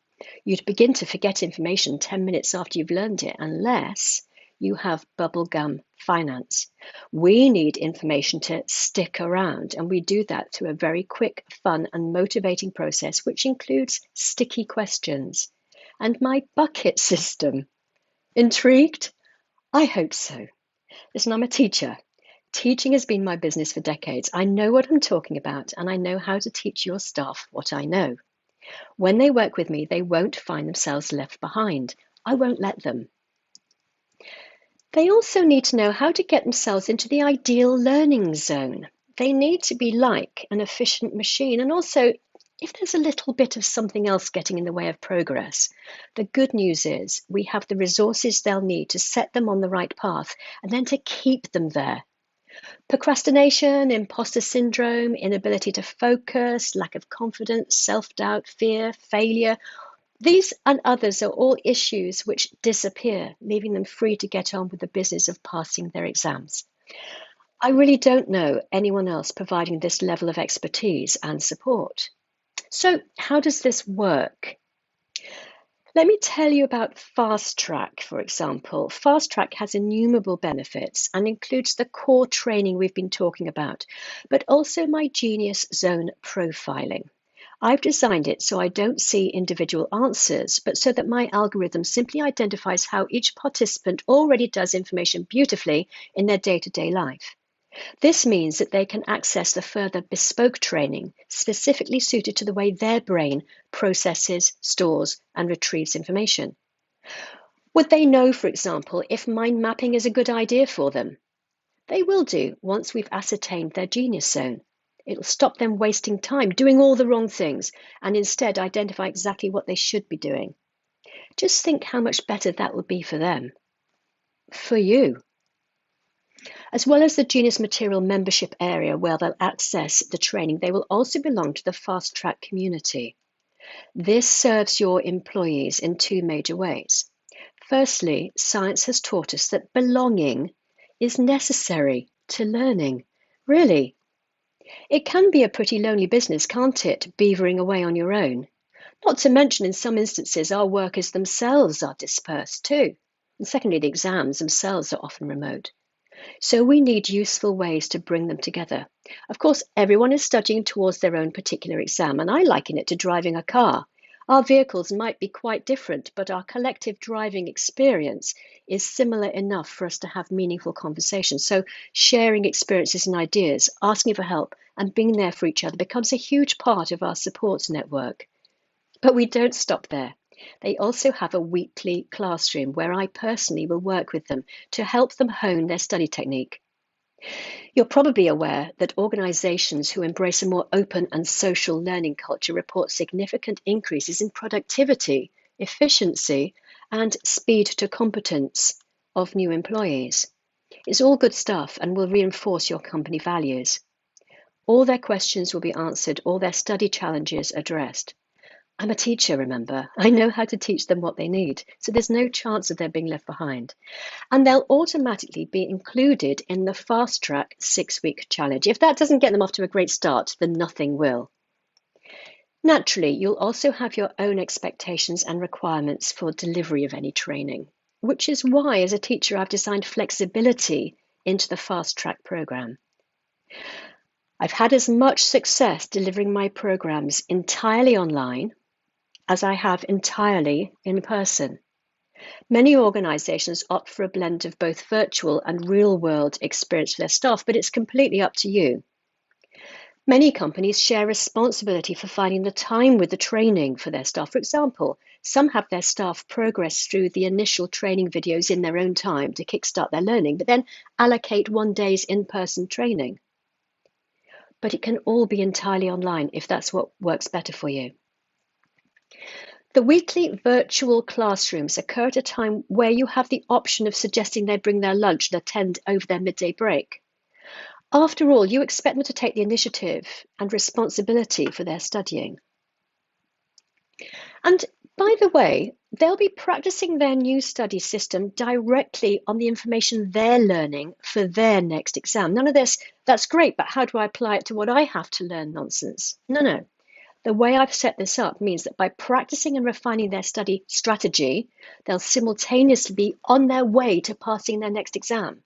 you'd begin to forget information 10 minutes after you've learned it unless you have bubblegum finance. We need information to stick around, and we do that through a very quick, fun, and motivating process, which includes sticky questions and my bucket system. Intrigued? I hope so. Listen, I'm a teacher. Teaching has been my business for decades. I know what I'm talking about, and I know how to teach your staff what I know. When they work with me, they won't find themselves left behind. I won't let them. They also need to know how to get themselves into the ideal learning zone. They need to be like an efficient machine. And also, if there's a little bit of something else getting in the way of progress, the good news is we have the resources they'll need to set them on the right path and then to keep them there. Procrastination, imposter syndrome, inability to focus, lack of confidence, self-doubt, fear, failure, these and others are all issues which disappear, leaving them free to get on with the business of passing their exams. I really don't know anyone else providing this level of expertise and support. So how does this work? Let me tell you about Fast Track, for example. Fast Track has innumerable benefits and includes the core training we've been talking about, but also my Genius Zone profiling. I've designed it so I don't see individual answers, but so that my algorithm simply identifies how each participant already does information beautifully in their day-to-day life. This means that they can access the further bespoke training specifically suited to the way their brain processes, stores, and retrieves information. Would they know, for example, if mind mapping is a good idea for them? They will do once we've ascertained their genius zone. It'll stop them wasting time doing all the wrong things and instead identify exactly what they should be doing. Just think how much better that would be for them. For you. As well as the Genius Material membership area where they'll access the training, they will also belong to the Fast Track community. This serves your employees in two major ways. Firstly, science has taught us that belonging is necessary to learning. Really, it can be a pretty lonely business, can't it, beavering away on your own? Not to mention, in some instances, our workers themselves are dispersed too. And secondly, the exams themselves are often remote. So we need useful ways to bring them together. Of course, everyone is studying towards their own particular exam, and I liken it to driving a car. Our vehicles might be quite different, but our collective driving experience is similar enough for us to have meaningful conversations. So sharing experiences and ideas, asking for help, and being there for each other becomes a huge part of our support network. But we don't stop there. They also have a weekly classroom where I personally will work with them to help them hone their study technique. You're probably aware that organizations who embrace a more open and social learning culture report significant increases in productivity, efficiency, and speed to competence of new employees. It's all good stuff and will reinforce your company values. All their questions will be answered, all their study challenges addressed. I'm a teacher, remember. I know how to teach them what they need, so there's no chance of them being left behind. And they'll automatically be included in the Fast Track 6-week challenge. If that doesn't get them off to a great start, then nothing will. Naturally, you'll also have your own expectations and requirements for delivery of any training, which is why, as a teacher, I've designed flexibility into the Fast Track program. I've had as much success delivering my programs entirely online as I have entirely in person. Many organizations opt for a blend of both virtual and real-world experience for their staff, but it's completely up to you. Many companies share responsibility for finding the time with the training for their staff. For example, some have their staff progress through the initial training videos in their own time to kickstart their learning, but then allocate one day's in-person training. But it can all be entirely online if that's what works better for you. The weekly virtual classrooms occur at a time where you have the option of suggesting they bring their lunch and attend over their midday break. After all, you expect them to take the initiative and responsibility for their studying. And by the way, they'll be practicing their new study system directly on the information they're learning for their next exam. None of this, that's great, but how do I apply it to what I have to learn nonsense? No. The way I've set this up means that by practicing and refining their study strategy, they'll simultaneously be on their way to passing their next exam.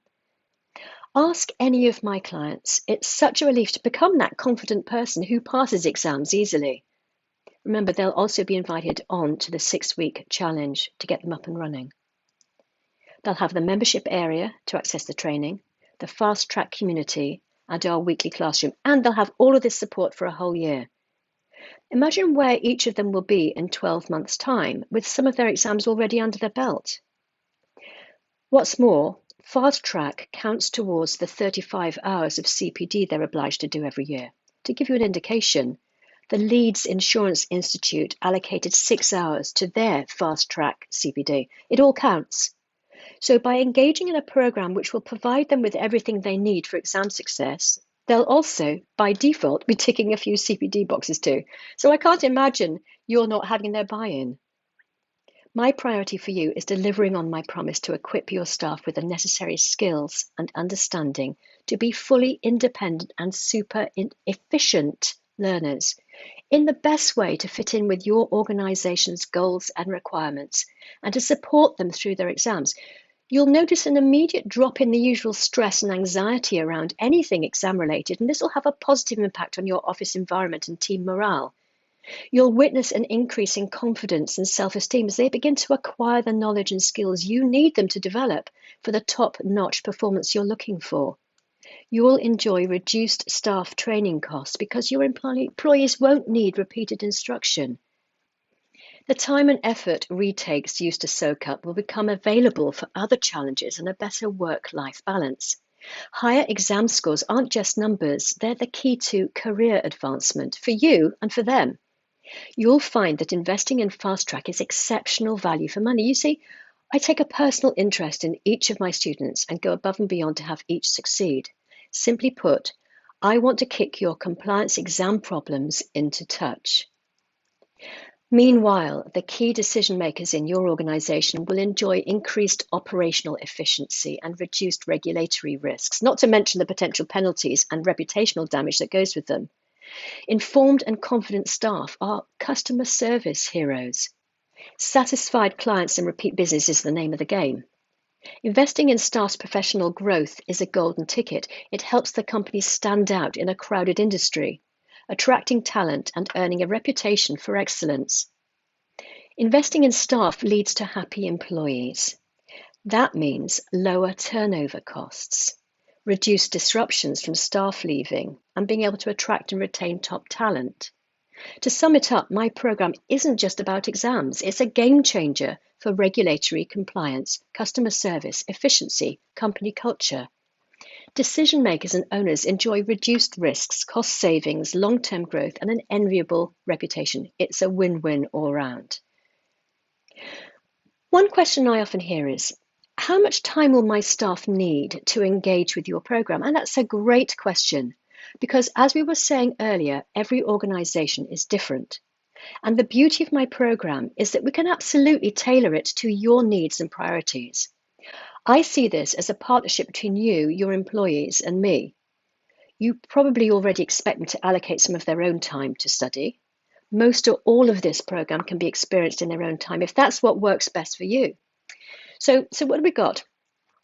Ask any of my clients. It's such a relief to become that confident person who passes exams easily. Remember, they'll also be invited on to the 6-week challenge to get them up and running. They'll have the membership area to access the training, the Fast Track community, and our weekly classroom, and they'll have all of this support for a whole year. Imagine where each of them will be in 12 months' time, with some of their exams already under their belt. What's more, Fast Track counts towards the 35 hours of CPD they're obliged to do every year. To give you an indication, the Leeds Insurance Institute allocated 6 hours to their Fast Track CPD. It all counts. So by engaging in a program which will provide them with everything they need for exam success, they'll also, by default, be ticking a few CPD boxes too. So I can't imagine you're not having their buy-in. My priority for you is delivering on my promise to equip your staff with the necessary skills and understanding to be fully independent and super efficient learners in the best way to fit in with your organization's goals and requirements and to support them through their exams. You'll notice an immediate drop in the usual stress and anxiety around anything exam-related, and this will have a positive impact on your office environment and team morale. You'll witness an increase in confidence and self-esteem as they begin to acquire the knowledge and skills you need them to develop for the top-notch performance you're looking for. You will enjoy reduced staff training costs because your employees won't need repeated instruction. The time and effort retakes used to soak up will become available for other challenges and a better work-life balance. Higher exam scores aren't just numbers, they're the key to career advancement for you and for them. You'll find that investing in Fast Track is exceptional value for money. You see, I take a personal interest in each of my students and go above and beyond to have each succeed. Simply put, I want to kick your compliance exam problems into touch. Meanwhile, the key decision makers in your organization will enjoy increased operational efficiency and reduced regulatory risks, not to mention the potential penalties and reputational damage that goes with them. Informed and confident staff are customer service heroes. Satisfied clients and repeat business is the name of the game. Investing in staff's professional growth is a golden ticket. It helps the company stand out in a crowded industry, attracting talent and earning a reputation for excellence. Investing in staff leads to happy employees. That means lower turnover costs, reduced disruptions from staff leaving, and being able to attract and retain top talent. To sum it up, my program isn't just about exams. It's a game changer for regulatory compliance, customer service, efficiency, company culture. Decision makers and owners enjoy reduced risks, cost savings, long-term growth, and an enviable reputation. It's a win-win all round. One question I often hear is, how much time will my staff need to engage with your program? And that's a great question, because as we were saying earlier, every organization is different. And the beauty of my program is that we can absolutely tailor it to your needs and priorities. I see this as a partnership between you, your employees, and me. You probably already expect me to allocate some of their own time to study. Most or all of this program can be experienced in their own time if that's what works best for you. So what have we got?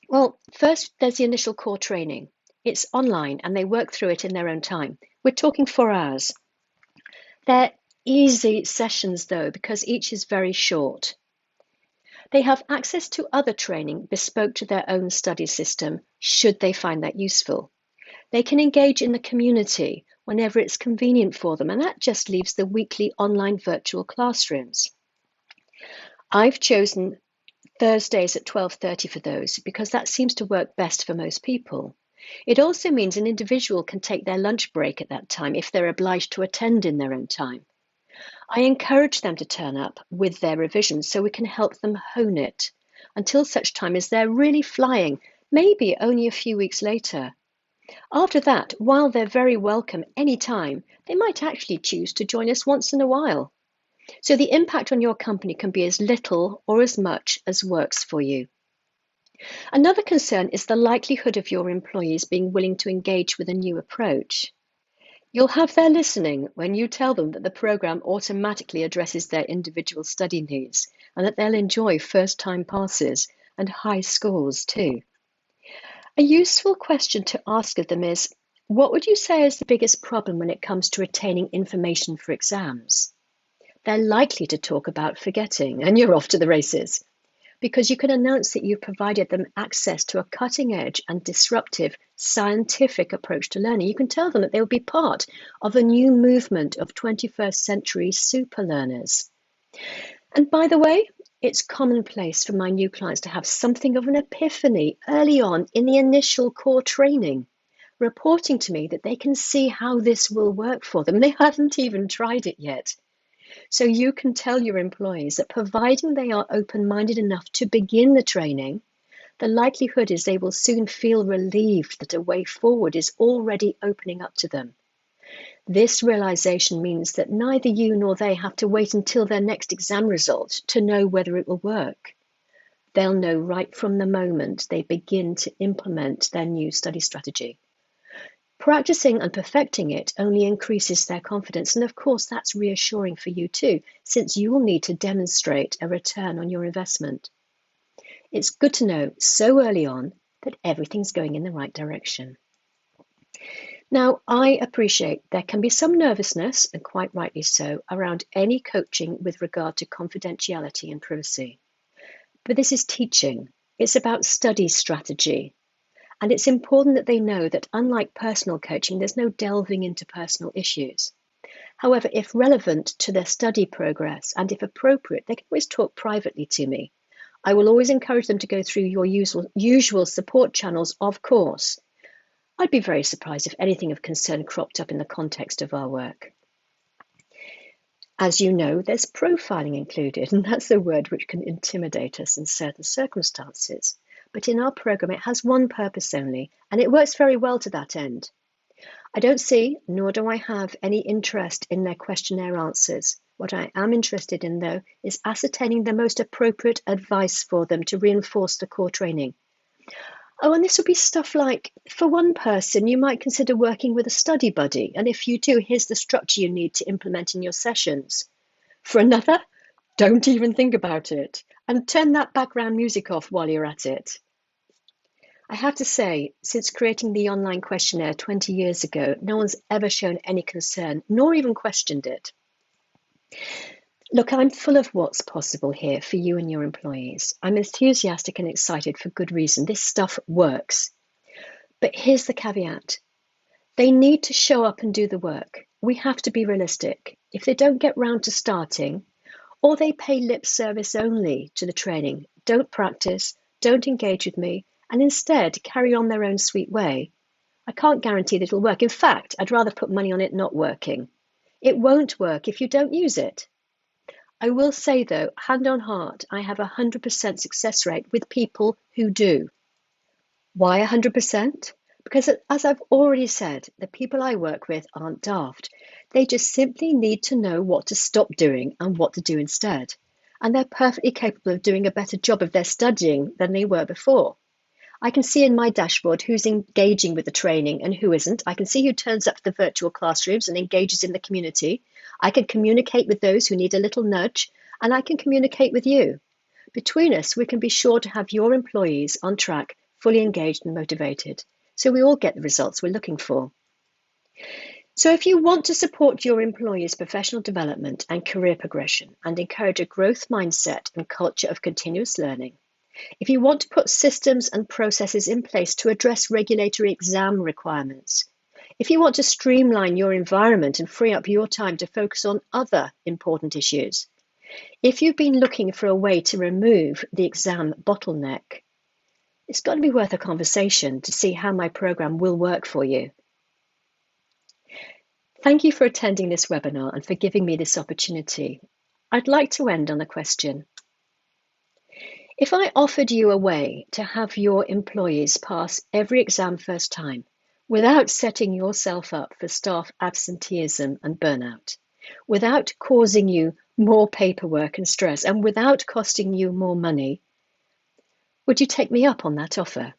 Well, first, there's the initial core training. It's online and they work through it in their own time. We're talking 4 hours. They're easy sessions though, because each is very short. They have access to other training bespoke to their own study system, should they find that useful. They can engage in the community whenever it's convenient for them, and that just leaves the weekly online virtual classrooms. I've chosen Thursdays at 12:30 for those because that seems to work best for most people. It also means an individual can take their lunch break at that time if they're obliged to attend in their own time. I encourage them to turn up with their revisions so we can help them hone it until such time as they're really flying, maybe only a few weeks later. After that, while they're very welcome anytime, they might actually choose to join us once in a while. So the impact on your company can be as little or as much as works for you. Another concern is the likelihood of your employees being willing to engage with a new approach. You'll have their listening when you tell them that the program automatically addresses their individual study needs and that they'll enjoy first-time passes and high scores too. A useful question to ask of them is, what would you say is the biggest problem when it comes to retaining information for exams? They're likely to talk about forgetting, and you're off to the races, because you can announce that you've provided them access to a cutting-edge and disruptive scientific approach to learning. You can tell them that they will be part of a new movement of 21st century super learners. And by the way, it's commonplace for my new clients to have something of an epiphany early on in the initial core training, reporting to me that they can see how this will work for them. They haven't even tried it yet. So you can tell your employees that providing they are open-minded enough to begin the training, the likelihood is they will soon feel relieved that a way forward is already opening up to them. This realization means that neither you nor they have to wait until their next exam result to know whether it will work. They'll know right from the moment they begin to implement their new study strategy. Practicing and perfecting it only increases their confidence, and of course that's reassuring for you too, since you will need to demonstrate a return on your investment. It's good to know so early on that everything's going in the right direction. Now, I appreciate there can be some nervousness, and quite rightly so, around any coaching with regard to confidentiality and privacy. But this is teaching. It's about study strategy. And it's important that they know that unlike personal coaching, there's no delving into personal issues. However, if relevant to their study progress and if appropriate, they can always talk privately to me. I will always encourage them to go through your usual support channels, of course. I'd be very surprised if anything of concern cropped up in the context of our work. As you know, there's profiling included, and that's a word which can intimidate us in certain circumstances. But in our program, it has one purpose only, and it works very well to that end. I don't see, nor do I have any interest in their questionnaire answers. What I am interested in, though, is ascertaining the most appropriate advice for them to reinforce the core training. Oh, and this would be stuff like, for one person, you might consider working with a study buddy, and if you do, here's the structure you need to implement in your sessions. For another, don't even think about it, and turn that background music off while you're at it. I have to say, since creating the online questionnaire 20 years ago, no one's ever shown any concern, nor even questioned it. Look, I'm full of what's possible here for you and your employees. I'm enthusiastic and excited for good reason. This stuff works. But here's the caveat. They need to show up and do the work. We have to be realistic. If they don't get round to starting, or they pay lip service only to the training, don't practice, don't engage with me, and instead carry on their own sweet way, I can't guarantee that it'll work. In fact, I'd rather put money on it not working. It won't work if you don't use it. I will say, though, hand on heart, I have a 100% success rate with people who do. Why 100%? Because, as I've already said, the people I work with aren't daft. They just simply need to know what to stop doing and what to do instead. And they're perfectly capable of doing a better job of their studying than they were before. I can see in my dashboard who's engaging with the training and who isn't. I can see who turns up to the virtual classrooms and engages in the community. I can communicate with those who need a little nudge, and I can communicate with you. Between us, we can be sure to have your employees on track, fully engaged and motivated, so we all get the results we're looking for. So if you want to support your employees' professional development and career progression and encourage a growth mindset and culture of continuous learning, if you want to put systems and processes in place to address regulatory exam requirements, if you want to streamline your environment and free up your time to focus on other important issues, if you've been looking for a way to remove the exam bottleneck, it's got to be worth a conversation to see how my program will work for you. Thank you for attending this webinar and for giving me this opportunity. I'd like to end on a question. If I offered you a way to have your employees pass every exam first time without setting yourself up for staff absenteeism and burnout, without causing you more paperwork and stress, and without costing you more money, would you take me up on that offer?